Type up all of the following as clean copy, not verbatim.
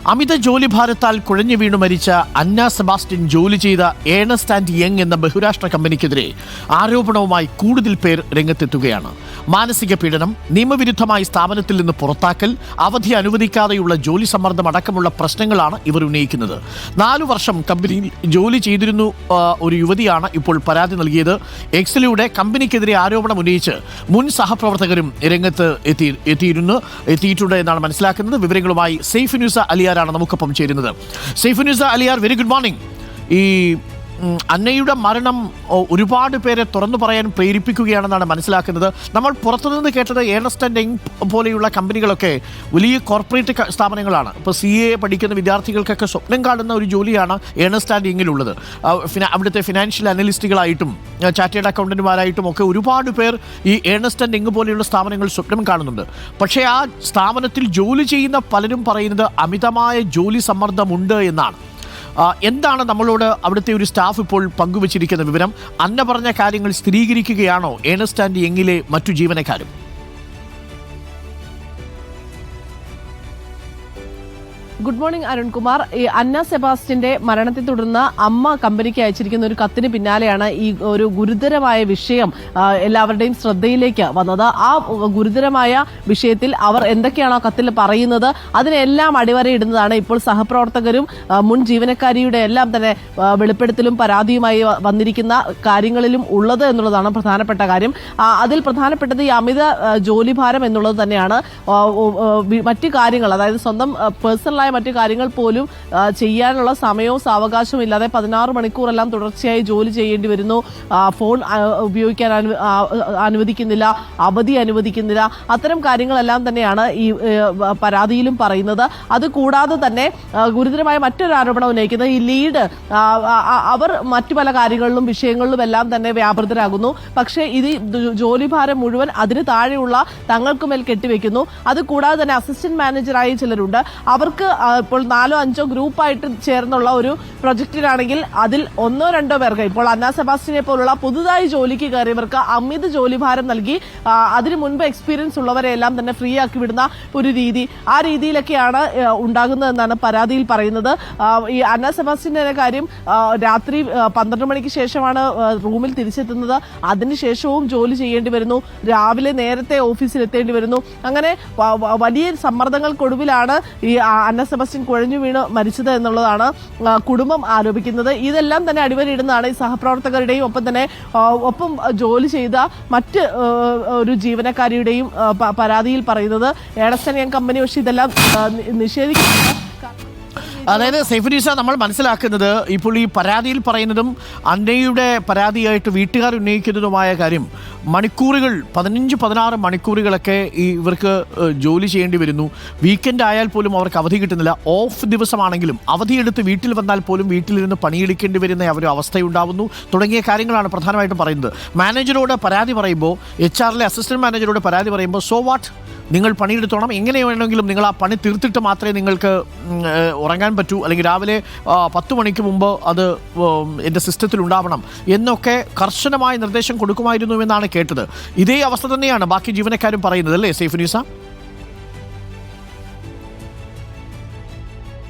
അമിത ജോലിഭാരത്താൽ കുഴഞ്ഞു വീണു മരിച്ച അന്ന സെബാസ്റ്റ്യൻ ജോലി ചെയ്ത ഏണസ്റ്റ് ആൻഡ് യങ് എന്ന ബഹുരാഷ്ട്ര കമ്പനിക്കെതിരെ ആരോപണവുമായി കൂടുതൽ പേർ രംഗത്തെത്തുകയാണ്. മാനസിക പീഡനം, നിയമവിരുദ്ധമായി സ്ഥാപനത്തിൽ നിന്ന് പുറത്താക്കൽ, അവധി അനുവദിക്കാതെയുള്ള ജോലി സമ്മർദ്ദം അടക്കമുള്ള പ്രശ്നങ്ങളാണ് ഇവർ ഉന്നയിക്കുന്നത്. 4 വർഷം കമ്പനിയിൽ ജോലി ചെയ്തിരുന്നു ഒരു യുവതിയാണ് ഇപ്പോൾ പരാതി നൽകിയത്. എക്സിലൂടെ കമ്പനിക്കെതിരെ ആരോപണം ഉന്നയിച്ച് മുൻ സഹപ്രവർത്തകരും രംഗത്ത് എത്തിയിട്ടുണ്ട് എന്നാണ് മനസ്സിലാക്കുന്നത്. വിവരങ്ങളുമായി സൈഫുനിസ അലിയാരാണ് നമുക്കൊപ്പം ചേരുന്നത്. Saifunisa Aliyar, very good morning. ഈ അന്നയുടെ മരണം ഒരുപാട് പേരെ തുറന്നു പറയാൻ പ്രേരിപ്പിക്കുകയാണെന്നാണ് മനസ്സിലാക്കുന്നത്. നമ്മൾ പുറത്തുനിന്ന് കേട്ടത് ഏണസ്റ്റ് ആൻഡ് യങ് പോലെയുള്ള കമ്പനികളൊക്കെ വലിയ കോർപ്പറേറ്റ് സ്ഥാപനങ്ങളാണ്. ഇപ്പോൾ CA പഠിക്കുന്ന വിദ്യാർത്ഥികൾക്കൊക്കെ സ്വപ്നം കാണുന്ന ഒരു ജോലിയാണ് ഏണസ്റ്റ് ആൻഡ് യങ്ങിലുള്ളത്. അവിടുത്തെ ഫിനാൻഷ്യൽ അനലിസ്റ്റുകളായിട്ടും ചാർട്ടേഡ് അക്കൗണ്ടന്റുമാരായിട്ടും ഒക്കെ ഒരുപാട് പേർ ഈ ഏണസ്റ്റ് ആൻഡ് യങ് പോലെയുള്ള സ്ഥാപനങ്ങൾ സ്വപ്നം കാണുന്നുണ്ട്. പക്ഷേ ആ സ്ഥാപനത്തിൽ ജോലി ചെയ്യുന്ന പലരും പറയുന്നത് അമിതമായ ജോലി സമ്മർദ്ദമുണ്ട് എന്നാണ്. എന്താണ് നമ്മളോട് അവിടുത്തെ ഒരു സ്റ്റാഫ് ഇപ്പോൾ പങ്കുവച്ചിരിക്കുന്ന വിവരം? അന്ന പറഞ്ഞ കാര്യങ്ങൾ സ്ഥിരീകരിക്കുകയാണോ ഏണസ്റ്റ് ആൻഡ് യങ്ങിലെ മറ്റു ജീവനക്കാരും? Good morning Arunkumar. ഈ അന്ന സെബാസ്റ്റ്യന്റെ മരണത്തെ തുടർന്ന് അമ്മ കമ്പനിക്ക് അയച്ചിരിക്കുന്ന ഒരു കത്തിന് പിന്നാലെയാണ് ഈ ഒരു ഗുരുതരമായ വിഷയം എല്ലാവരുടെയും ശ്രദ്ധയിലേക്ക് വന്നത്. ആ ഗുരുതരമായ വിഷയത്തിൽ അവർ എന്തൊക്കെയാണോ കത്തിൽ പറയുന്നത് അതിനെല്ലാം അടിവരയിടുന്നതാണ് ഇപ്പോൾ സഹപ്രവർത്തകരും മുൻ ജീവനക്കാരിയുടെ എല്ലാം തന്നെ വെളിപ്പെടുത്തലും പരാതിയുമായി വന്നിരിക്കുന്ന കാര്യങ്ങളിലും ഉള്ളത് എന്നുള്ളതാണ് പ്രധാനപ്പെട്ട കാര്യം. അതിൽ പ്രധാനപ്പെട്ടത് ഈ അമിത ജോലിഭാരം എന്നുള്ളത് തന്നെയാണ്. മറ്റു കാര്യങ്ങൾ, അതായത് സ്വന്തം പേഴ്സണലായ മറ്റു കാര്യങ്ങൾ പോലും ചെയ്യാനുള്ള സമയവും സാവകാശവും ഇല്ലാതെ 16 മണിക്കൂറെല്ലാം തുടർച്ചയായി ജോലി ചെയ്യേണ്ടി വരുന്നു. ഫോൺ ഉപയോഗിക്കാൻ അനുവദിക്കുന്നില്ല, അവധി അനുവദിക്കുന്നില്ല. അത്തരം കാര്യങ്ങളെല്ലാം തന്നെയാണ് ഈ പരാതിയിലും പറയുന്നത്. അതുകൂടാതെ തന്നെ ഗുരുതരമായ മറ്റൊരു ആരോപണം ഉന്നയിക്കുന്നത് ഈ ലീഡ് അവർ മറ്റു പല കാര്യങ്ങളിലും വിഷയങ്ങളിലും എല്ലാം തന്നെ വ്യാപൃതരാകുന്നു. പക്ഷേ ഇത് ജോലിഭാരം മുഴുവൻ അതിന് താഴെയുള്ള തങ്ങൾക്കുമേൽ കെട്ടിവെക്കുന്നു. അതുകൂടാതെ തന്നെ അസിസ്റ്റന്റ് മാനേജറായി ചിലരുണ്ട്. അവർക്ക് ഇപ്പോൾ 4-5 ഗ്രൂപ്പായിട്ട് ചേർന്നുള്ള ഒരു പ്രൊജക്റ്റിലാണെങ്കിൽ അതിൽ 1-2 പേർക്ക്, ഇപ്പോൾ അന്ന സെബാസ്റ്റ്യനെ പോലുള്ള പുതുതായി ജോലിക്ക് കയറിയവർക്ക് അമിത ജോലിഭാരം നൽകി അതിന് മുൻപ് എക്സ്പീരിയൻസ് ഉള്ളവരെ എല്ലാം തന്നെ ഫ്രീ ആക്കി വിടുന്ന ഒരു രീതി, ആ രീതിയിലൊക്കെയാണ് ഉണ്ടാകുന്നതെന്നാണ് പരാതിയിൽ പറയുന്നത്. ഈ അന്ന സെബാസ്റ്റ്യന്റെ കാര്യം രാത്രി 12 മണിക്ക് ശേഷമാണ് റൂമിൽ തിരിച്ചെത്തുന്നത്. അതിനുശേഷവും ജോലി ചെയ്യേണ്ടി വരുന്നു. രാവിലെ നേരത്തെ ഓഫീസിൽ എത്തേണ്ടി വരുന്നു. അങ്ങനെ വലിയ സമ്മർദ്ദങ്ങൾക്കൊടുവിലാണ് ഈ അന്ന സെബാസ്റ്റ്യൻ കുഴഞ്ഞു വീണ് മരിച്ചത് എന്നുള്ളതാണ് കുടുംബം ആരോപിക്കുന്നത്. ഇതെല്ലാം തന്നെ അടിവരയിടുന്നതാണ് ഈ സഹപ്രവർത്തകരുടെയും ഒപ്പം ജോലി ചെയ്ത മറ്റ് ഒരു ജീവനക്കാരിയുടെയും പരാതിയിൽ പറയുന്നത്. ഏണസ്റ്റ് ആൻഡ് യങ് കമ്പനി പക്ഷേ ഇതെല്ലാം നിഷേധിക്കുന്നു. അതായത് സൈഫുനിസ, നമ്മൾ മനസ്സിലാക്കുന്നത് ഇപ്പോൾ ഈ പരാതിയിൽ പറയുന്നതും അന്നയുടെ പരാതിയായിട്ട് വീട്ടുകാർ ഉന്നയിക്കുന്നതുമായ കാര്യം, മണിക്കൂറുകൾ 15-16 മണിക്കൂറുകളൊക്കെ ഇവർക്ക് ജോലി ചെയ്യേണ്ടി വരുന്നു. വീക്കെൻഡ് ആയാൽ പോലും അവർക്ക് അവധി കിട്ടുന്നില്ല. ഓഫ് ദിവസമാണെങ്കിലും അവധിയെടുത്ത് വീട്ടിൽ വന്നാൽ പോലും വീട്ടിലിരുന്ന് പണിയെടുക്കേണ്ടി വരുന്ന ഒരു അവസ്ഥയുണ്ടാവുന്നു തുടങ്ങിയ കാര്യങ്ങളാണ് പ്രധാനമായിട്ടും പറയുന്നത്. മാനേജറോട് പരാതി പറയുമ്പോൾ, HR അസിസ്റ്റന്റ് മാനേജറോട് പരാതി പറയുമ്പോൾ, സോ വാട്ട്, നിങ്ങൾ പണിയെടുത്തോണം, എങ്ങനെ വേണമെങ്കിലും നിങ്ങൾ ആ പണി തീർത്തിട്ട് മാത്രമേ നിങ്ങൾക്ക് ഉറങ്ങാൻ പറ്റൂ, അല്ലെങ്കിൽ രാവിലെ 10 മണിക്ക് മുമ്പ് അത് എൻ്റെ സിസ്റ്റത്തിൽ ഉണ്ടാവണം എന്നൊക്കെ കർശനമായ നിർദ്ദേശം കൊടുക്കുമായിരുന്നു എന്നാണ് കേട്ടത്. ഇതേ അവസ്ഥ തന്നെയാണ് ബാക്കി ജീവനക്കാരും പറയുന്നത്, അല്ലേ സൈഫുനിസ?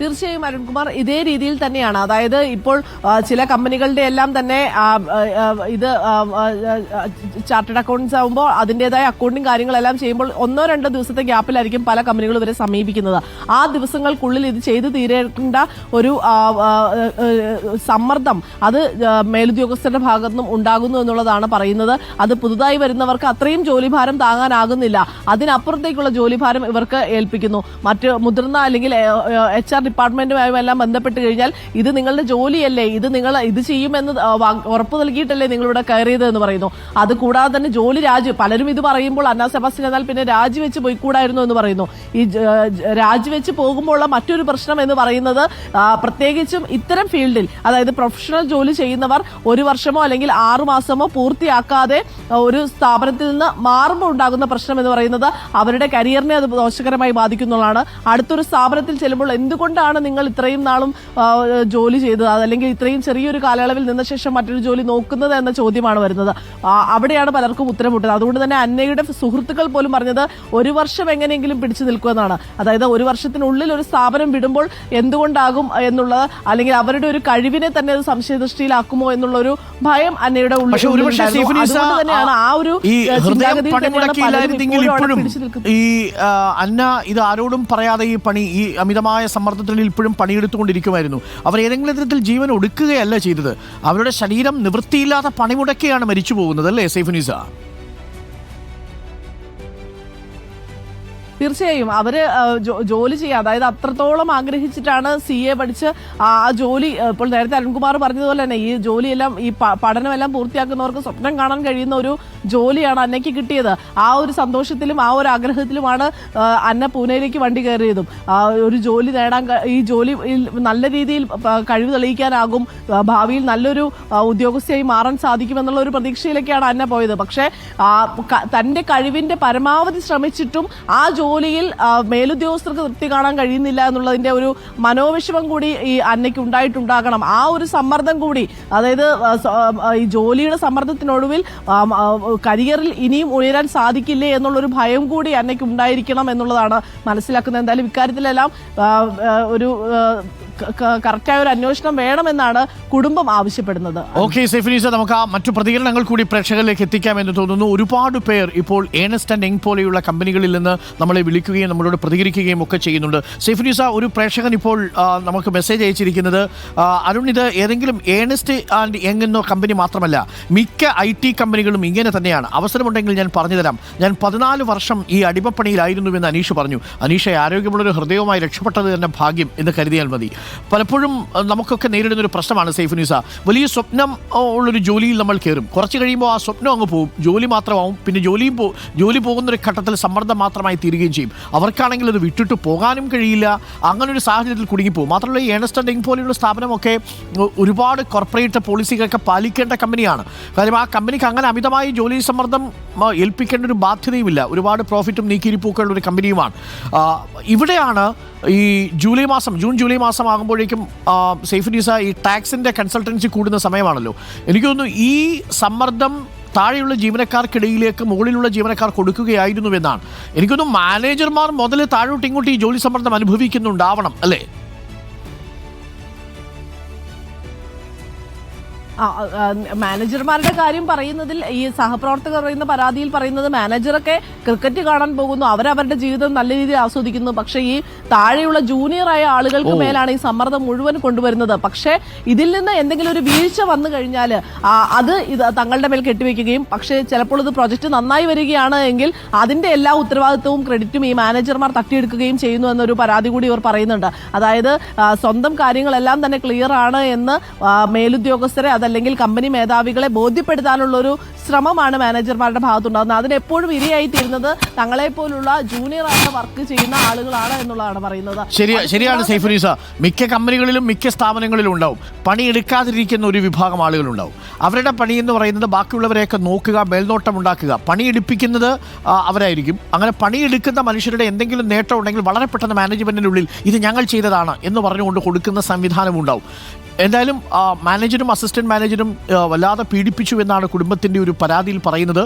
തീർച്ചയായും അരുൺകുമാർ, ഇതേ രീതിയിൽ തന്നെയാണ്. അതായത് ഇപ്പോൾ ചില കമ്പനികളുടെ എല്ലാം തന്നെ ഇത് ചാർട്ടേഡ് അക്കൗണ്ടൻസ് ആകുമ്പോൾ അതിൻ്റെതായ അക്കൗണ്ടിങ് കാര്യങ്ങളെല്ലാം ചെയ്യുമ്പോൾ 1-2 ദിവസത്തെ ഗ്യാപ്പിലായിരിക്കും പല കമ്പനികളും ഇവരെ സമീപിക്കുന്നത്. ആ ദിവസങ്ങൾക്കുള്ളിൽ ഇത് ചെയ്തു തീരേണ്ട ഒരു സമ്മർദ്ദം അത് മേലുദ്യോഗസ്ഥരുടെ ഭാഗത്തു നിന്നും ഉണ്ടാകുന്നു എന്നുള്ളതാണ് പറയുന്നത്. അത് പുതുതായി വരുന്നവർക്ക് അത്രയും ജോലിഭാരം താങ്ങാനാകുന്നില്ല. അതിനപ്പുറത്തേക്കുള്ള ജോലിഭാരം ഇവർക്ക് ഏൽപ്പിക്കുന്നു. മറ്റ് മുതിർന്ന അല്ലെങ്കിൽ HR ഡിപ്പാർട്ട്മെന്റുമായും എല്ലാം ബന്ധപ്പെട്ട് കഴിഞ്ഞാൽ ഇത് നിങ്ങളുടെ ജോലിയല്ലേ, നിങ്ങൾ ഇത് ചെയ്യുമെന്ന് ഉറപ്പ് നൽകിയിട്ടല്ലേ നിങ്ങളിവിടെ കയറിയത് എന്ന് പറയുന്നു. അതുകൂടാതെ തന്നെ ജോലി പലരും ഇത് പറയുമ്പോൾ അന്ന സെബാസ്റ്റ്യൻ എന്നാൽ പിന്നെ രാജിവെച്ച് പോയിക്കൂടായിരുന്നു എന്ന് പറയുന്നു. ഈ രാജിവെച്ച് പോകുമ്പോഴുള്ള മറ്റൊരു പ്രശ്നം എന്ന് പറയുന്നത് പ്രത്യേകിച്ചും ഇത്തരം ഫീൽഡിൽ, അതായത് പ്രൊഫഷണൽ ജോലി ചെയ്യുന്നവർ 1 വർഷമോ അല്ലെങ്കിൽ 6 മാസമോ പൂർത്തിയാക്കാതെ ഒരു സ്ഥാപനത്തിൽ നിന്ന് മാറുമ്പോൾ ഉണ്ടാകുന്ന പ്രശ്നം എന്ന് പറയുന്നത് അവരുടെ കരിയറിനെ അത് ദോഷകരമായി ബാധിക്കുന്നതാണ്. അടുത്തൊരു സ്ഥാപനത്തിൽ ചെല്ലുമ്പോൾ എന്തുകൊണ്ട് എന്തുകൊണ്ടാണ് നിങ്ങൾ ഇത്രയും നാളും ജോലി ചെയ്തത്, അതല്ലെങ്കിൽ ഇത്രയും ചെറിയൊരു കാലയളവിൽ നിന്ന ശേഷം മറ്റൊരു ജോലി നോക്കുന്നത് എന്ന ചോദ്യമാണ് വരുന്നത്. അവിടെയാണ് പലർക്കും ഉത്തരം മുട്ടുന്നത്. അതുകൊണ്ട് തന്നെ അന്നയുടെ സുഹൃത്തുക്കൾ പോലും പറഞ്ഞത് 1 വർഷം എങ്ങനെയെങ്കിലും പിടിച്ചു നിൽക്കുമെന്നാണ്. അതായത് 1 വർഷത്തിനുള്ളിൽ ഒരു സ്ഥാപനം വിടുമ്പോൾ എന്തുകൊണ്ടാകും എന്നുള്ളത്, അല്ലെങ്കിൽ അവരുടെ ഒരു കഴിവിനെ തന്നെ അത് സംശയദൃഷ്ടിയിലാക്കുമോ എന്നുള്ള ഒരു ഭയം അന്നയുടെ ഉള്ളിൽ തന്നെയാണ് ആ ഒരു ഈ അന്ന ഇത് ആരോടും പറയാതെ ഈ പണി, ഈ അമിതമായ സമ്മർദ്ദത്തിൽ ഇപ്പോഴും പണിയെടുത്തുകൊണ്ടിരിക്കുമായിരുന്നു. അവർ ഏതെങ്കിലും തരത്തിൽ ജീവൻ ഒടുക്കുകയല്ല ചെയ്തത്, അവരുടെ ശരീരം നിവൃത്തിയില്ലാതെ പണിമുടക്കിയാണ് മരിച്ചു പോകുന്നത്, അല്ലേ സൈഫുനിസ? തീർച്ചയായും അവര് ജോലി ചെയ്യുക, അതായത് അത്രത്തോളം ആഗ്രഹിച്ചിട്ടാണ് CA പഠിച്ച് ആ ജോലി, ഇപ്പോൾ നേരത്തെ അരുൺകുമാർ പറഞ്ഞതുപോലെ തന്നെ ഈ ജോലിയെല്ലാം, ഈ പഠനമെല്ലാം പൂർത്തിയാക്കുന്നവർക്ക് സ്വപ്നം കാണാൻ കഴിയുന്ന ഒരു ജോലിയാണ് അന്നയ്ക്ക് കിട്ടിയത്. ആ ഒരു സന്തോഷത്തിലും ആ ഒരു ആഗ്രഹത്തിലുമാണ് അന്ന പൂനെയിലേക്ക് വണ്ടി കയറിയതും. ഒരു ജോലി നേടാൻ, ഈ ജോലി നല്ല രീതിയിൽ കഴിവ് തെളിയിക്കാനാകും, ഭാവിയിൽ നല്ലൊരു ഉദ്യോഗസ്ഥയായി മാറാൻ സാധിക്കുമെന്നുള്ള ഒരു പ്രതീക്ഷയിലേക്കാണ് അന്ന പോയത്. പക്ഷേ തന്റെ കഴിവിന്റെ പരമാവധി ശ്രമിച്ചിട്ടും ആ ജോലിയിൽ മേലുദ്യോഗസ്ഥർക്ക് തൃപ്തി കാണാൻ കഴിയുന്നില്ല എന്നുള്ളതിന്റെ ഒരു മനോവിഷമം കൂടി ഈ അന്നയ്ക്ക് ഉണ്ടായിട്ടുണ്ടാകണം. ആ ഒരു സമ്മർദ്ദം കൂടി, അതായത് ഈ ജോലിയുടെ സമ്മർദ്ദത്തിനൊടുവിൽ കരിയറിൽ ഇനിയും ഉയരാൻ സാധിക്കില്ലേ എന്നുള്ളൊരു ഭയം കൂടി അന്നയ്ക്ക് ഉണ്ടായിരിക്കണം എന്നുള്ളതാണ് മനസ്സിലാക്കുന്നത്. എന്തായാലും ഇക്കാര്യത്തിലെല്ലാം ഒരു കറക്റ്റായ ഒരു അന്വേഷണം വേണമെന്നാണ് കുടുംബം ആവശ്യപ്പെടുന്നത്. ഓക്കെ സൈഫുനിസ, നമുക്ക് ആ മറ്റു പ്രതികരണങ്ങൾ കൂടി പ്രേക്ഷകരിലേക്ക് എത്തിക്കാമെന്ന് തോന്നുന്നു. ഒരുപാട് പേർ ഇപ്പോൾ ഏണസ്റ്റ് ആൻഡ് യങ് പോലെയുള്ള കമ്പനികളിൽ നിന്ന് നമ്മളെ വിളിക്കുകയും നമ്മളോട് പ്രതികരിക്കുകയും ഒക്കെ ചെയ്യുന്നുണ്ട്. സൈഫുനിസ, ഒരു പ്രേക്ഷകൻ ഇപ്പോൾ നമുക്ക് മെസ്സേജ് അയച്ചിരിക്കുന്നത്, അരുൺ, ഇത് ഏതെങ്കിലും ഏണസ്റ്റ് ആൻഡ് യങ് എന്ന കമ്പനി മാത്രമല്ല, മിക്ക IT കമ്പനികളും ഇങ്ങനെ തന്നെയാണ്. അവസരമുണ്ടെങ്കിൽ ഞാൻ പറഞ്ഞുതരാം. ഞാൻ 14 വർഷം ഈ അടിമപ്പണിയിലായിരുന്നുവെന്ന് അനീഷ് പറഞ്ഞു. അനീഷ് ആരോഗ്യമുള്ളൊരു ഹൃദയവുമായി രക്ഷപ്പെട്ടത് തന്നെ ഭാഗ്യം എന്ന് കരുതിയാൽ മതി. പലപ്പോഴും നമുക്കൊക്കെ നേരിടുന്ന ഒരു പ്രശ്നമാണ് സൈഫുനിസ, വലിയ സ്വപ്നം ഉള്ളൊരു ജോലിയിൽ നമ്മൾ കയറും, കുറച്ച് കഴിയുമ്പോൾ ആ സ്വപ്നം അങ്ങ് പോകും, ജോലി മാത്രമാവും, പിന്നെ ജോലി പോകുന്നൊരു ഘട്ടത്തിൽ സമ്മർദ്ദം മാത്രമായി തീരുകയും ചെയ്യും. അവർക്കാണെങ്കിൽ അത് വിട്ടിട്ട് പോകാനും കഴിയില്ല, അങ്ങനെ ഒരു സാഹചര്യത്തിൽ കുടുങ്ങിപ്പോകും. മാത്രമല്ല ഈ ഏണസ്റ്റ് ആൻഡ് യങ് പോലെയുള്ള സ്ഥാപനമൊക്കെ ഒരുപാട് കോർപ്പറേറ്റ് പോളിസികളൊക്കെ പാലിക്കേണ്ട കമ്പനിയാണ്. കാര്യം ആ കമ്പനിക്ക് അങ്ങനെ അമിതമായി ജോലി സമ്മർദ്ദം ഏൽപ്പിക്കേണ്ട ഒരു ബാധ്യതയുമില്ല, ഒരുപാട് പ്രോഫിറ്റും നീക്കിയിരിപ്പൊക്കെ ഉള്ള ഒരു കമ്പനിയുമാണ്. ഇവിടെയാണ് ഈ ജൂൺ ജൂലൈ മാസം ആകുമ്പോഴേക്കും സൈഫുനിസ ഈ ടാക്സിൻ്റെ കൺസൾട്ടൻസി കൂടുന്ന സമയമാണല്ലോ. എനിക്ക് തോന്നുന്നു ഈ സമ്മർദ്ദം താഴെയുള്ള ജീവനക്കാർക്കിടയിലേക്ക് മുകളിലുള്ള ജീവനക്കാർ കൊടുക്കുകയായിരുന്നുവെന്നാണ്. എനിക്കൊന്നും മാനേജർമാർ മുതൽ താഴോട്ട് ഇങ്ങോട്ട് ഈ ജോലി സമ്മർദ്ദം അനുഭവിക്കുന്നുണ്ടാവണം, അല്ലേ? മാനേജർമാരുടെ കാര്യം പറയുന്നതിൽ, ഈ സഹപ്രവർത്തകർ പറയുന്ന പരാതിയിൽ പറയുന്നത്, മാനേജറൊക്കെ ക്രിക്കറ്റ് കാണാൻ പോകുന്നു, അവരവരുടെ ജീവിതം നല്ല രീതിയിൽ ആസ്വദിക്കുന്നു, പക്ഷേ ഈ താഴെയുള്ള ജൂനിയറായ ആളുകൾക്ക് മേലാണ് ഈ സമ്മർദ്ദം മുഴുവൻ കൊണ്ടുവരുന്നത്. പക്ഷേ ഇതിൽ നിന്ന് എന്തെങ്കിലും ഒരു വീഴ്ച വന്നു കഴിഞ്ഞാൽ അത് തങ്ങളുടെ മേൽ കെട്ടിവെക്കുകയും, പക്ഷേ ചിലപ്പോൾ ഇത് പ്രൊജക്ട് നന്നായി വരികയാണ് എങ്കിൽ അതിന്റെ എല്ലാ ഉത്തരവാദിത്വവും ക്രെഡിറ്റും ഈ മാനേജർമാർ തട്ടിയെടുക്കുകയും ചെയ്യുന്നു എന്നൊരു പരാതി കൂടി ഇവർ പറയുന്നുണ്ട്. അതായത് സ്വന്തം കാര്യങ്ങളെല്ലാം തന്നെ ക്ലിയർ ആണ് എന്ന് മേലുദ്യോഗസ്ഥരെ അല്ലെങ്കിൽ കമ്പനി മേധാവികളെ ബോധ്യപ്പെടുത്താനുള്ളൊരു ശ്രമമാണ് മാനേജർമാരുടെ ഭാഗത്തുണ്ടാകുന്നത്. അതിനെപ്പോഴും ഇരയായി തീരുന്നത് തങ്ങളെ പോലുള്ള ജൂനിയറായ വർക്ക് ചെയ്യുന്ന ആളുകളാണ് എന്നുള്ളതാണ് പറയുന്നത്. ശരിയാണ് സൈഫുനിസ, മിക്ക കമ്പനികളിലും മിക്ക സ്ഥാപനങ്ങളിലും ഉണ്ടാവും പണിയെടുക്കാതിരിക്കുന്ന ഒരു വിഭാഗം ആളുകളുണ്ടാവും. അവരുടെ പണി എന്ന് പറയുന്നത് ബാക്കിയുള്ളവരെയൊക്കെ നോക്കുക, മേൽനോട്ടം ഉണ്ടാക്കുക. പണിയെടുപ്പിക്കുന്നത് അവരായിരിക്കും. അങ്ങനെ പണിയെടുക്കുന്ന മനുഷ്യരുടെ എന്തെങ്കിലും നേട്ടം ഉണ്ടെങ്കിൽ വളരെ പെട്ടെന്ന് മാനേജ്മെന്റിനുള്ളിൽ ഇത് ഞങ്ങൾ ചെയ്തതാണ് എന്ന് പറഞ്ഞുകൊണ്ട് കൊടുക്കുന്ന സംവിധാനം ഉണ്ടാവും. എന്തായാലും മാനേജരും അസിസ്റ്റന്റ് മാനേജരും വല്ലാതെ പീഡിപ്പിച്ചു എന്നാണ് കുടുംബത്തിന്റെ ഒരു പരാതിയിൽ പറയുന്നത്.